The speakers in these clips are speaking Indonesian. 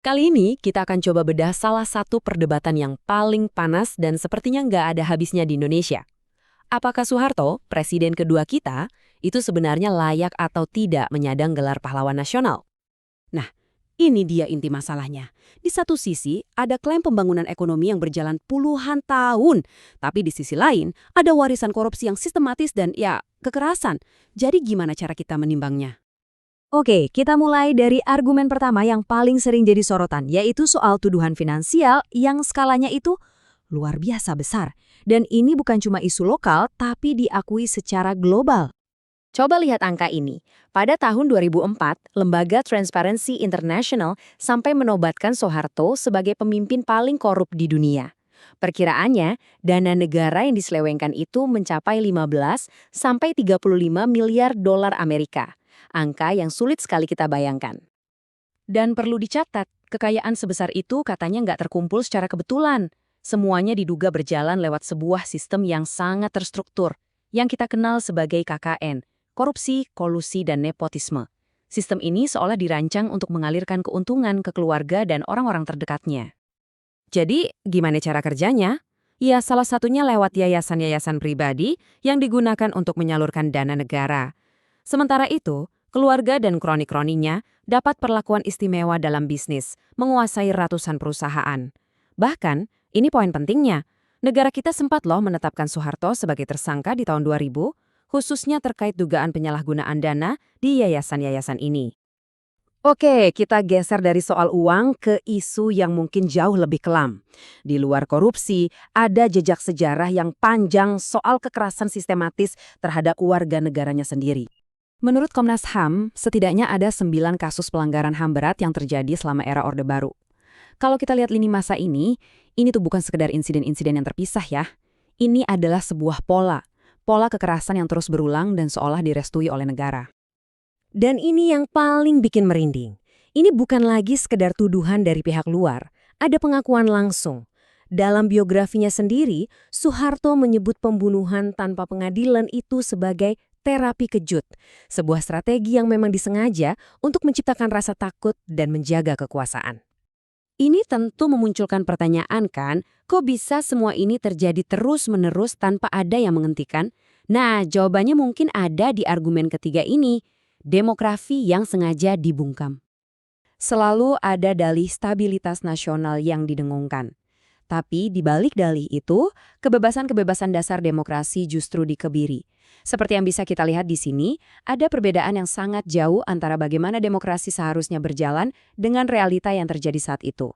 Kali ini kita akan coba bedah salah satu perdebatan yang paling panas dan sepertinya nggak ada habisnya di Indonesia. Apakah Soeharto, presiden kedua kita, itu sebenarnya layak atau tidak menyandang gelar pahlawan nasional? Nah, ini dia inti masalahnya. Di satu sisi, ada klaim pembangunan ekonomi yang berjalan puluhan tahun. Tapi di sisi lain, ada warisan korupsi yang sistematis dan kekerasan. Jadi gimana cara kita menimbangnya? Oke, kita mulai dari argumen pertama yang paling sering jadi sorotan, yaitu soal tuduhan finansial yang skalanya itu luar biasa besar. Dan ini bukan cuma isu lokal, tapi diakui secara global. Coba lihat angka ini. Pada tahun 2004, lembaga Transparency International sampai menobatkan Soeharto sebagai pemimpin paling korup di dunia. Perkiraannya, dana negara yang diselewengkan itu mencapai 15 sampai 35 miliar dolar Amerika. Angka yang sulit sekali kita bayangkan. Dan perlu dicatat, kekayaan sebesar itu katanya nggak terkumpul secara kebetulan. Semuanya diduga berjalan lewat sebuah sistem yang sangat terstruktur, yang kita kenal sebagai KKN, korupsi, kolusi, dan nepotisme. Sistem ini seolah dirancang untuk mengalirkan keuntungan ke keluarga dan orang-orang terdekatnya. Jadi, gimana cara kerjanya? Ya, salah satunya lewat yayasan-yayasan pribadi yang digunakan untuk menyalurkan dana negara. Sementara itu, keluarga dan kroni-kroninya dapat perlakuan istimewa dalam bisnis, menguasai ratusan perusahaan. Bahkan, ini poin pentingnya, negara kita sempat loh menetapkan Soeharto sebagai tersangka di tahun 2000, khususnya terkait dugaan penyalahgunaan dana di yayasan-yayasan ini. Oke, kita geser dari soal uang ke isu yang mungkin jauh lebih kelam. Di luar korupsi, ada jejak sejarah yang panjang soal kekerasan sistematis terhadap warga negaranya sendiri. Menurut Komnas HAM, setidaknya ada 9 kasus pelanggaran HAM berat yang terjadi selama era Orde Baru. Kalau kita lihat lini masa ini tuh bukan sekedar insiden-insiden yang terpisah ya. Ini adalah sebuah pola kekerasan yang terus berulang dan seolah direstui oleh negara. Dan ini yang paling bikin merinding. Ini bukan lagi sekedar tuduhan dari pihak luar, ada pengakuan langsung. Dalam biografinya sendiri, Soeharto menyebut pembunuhan tanpa pengadilan itu sebagai terapi kejut, sebuah strategi yang memang disengaja untuk menciptakan rasa takut dan menjaga kekuasaan. Ini tentu memunculkan pertanyaan kan, kok bisa semua ini terjadi terus-menerus tanpa ada yang menghentikan? Nah, jawabannya mungkin ada di argumen ketiga ini, demografi yang sengaja dibungkam. Selalu ada dalih stabilitas nasional yang didengungkan. Tapi di balik dalih itu, kebebasan-kebebasan dasar demokrasi justru dikebiri. Seperti yang bisa kita lihat di sini, ada perbedaan yang sangat jauh antara bagaimana demokrasi seharusnya berjalan dengan realita yang terjadi saat itu.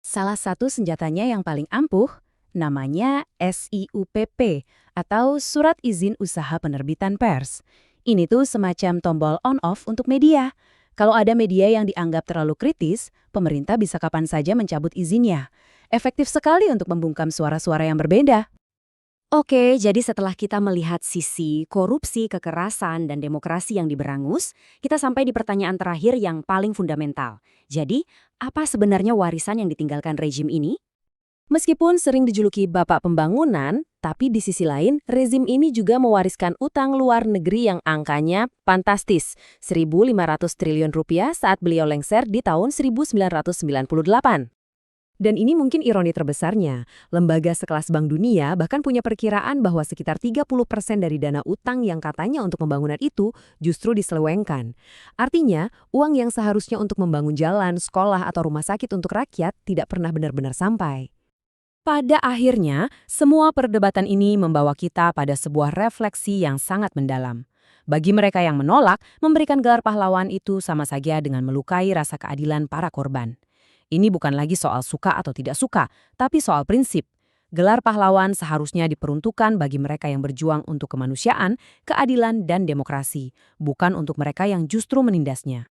Salah satu senjatanya yang paling ampuh, namanya SIUPP, atau Surat Izin Usaha Penerbitan Pers. Ini tuh semacam tombol on-off untuk media. Kalau ada media yang dianggap terlalu kritis, pemerintah bisa kapan saja mencabut izinnya. Efektif sekali untuk membungkam suara-suara yang berbeda. Oke, jadi setelah kita melihat sisi korupsi, kekerasan, dan demokrasi yang diberangus, kita sampai di pertanyaan terakhir yang paling fundamental. Jadi, apa sebenarnya warisan yang ditinggalkan rejim ini? Meskipun sering dijuluki Bapak Pembangunan, tapi di sisi lain, rezim ini juga mewariskan utang luar negeri yang angkanya fantastis, 1.500 triliun rupiah saat beliau lengser di tahun 1998. Dan ini mungkin ironi terbesarnya, lembaga sekelas Bank Dunia bahkan punya perkiraan bahwa sekitar 30% dari dana utang yang katanya untuk pembangunan itu justru diselewengkan. Artinya, uang yang seharusnya untuk membangun jalan, sekolah, atau rumah sakit untuk rakyat tidak pernah benar-benar sampai. Pada akhirnya, semua perdebatan ini membawa kita pada sebuah refleksi yang sangat mendalam. Bagi mereka yang menolak, memberikan gelar pahlawan itu sama saja dengan melukai rasa keadilan para korban. Ini bukan lagi soal suka atau tidak suka, tapi soal prinsip. Gelar pahlawan seharusnya diperuntukkan bagi mereka yang berjuang untuk kemanusiaan, keadilan, dan demokrasi, bukan untuk mereka yang justru menindasnya.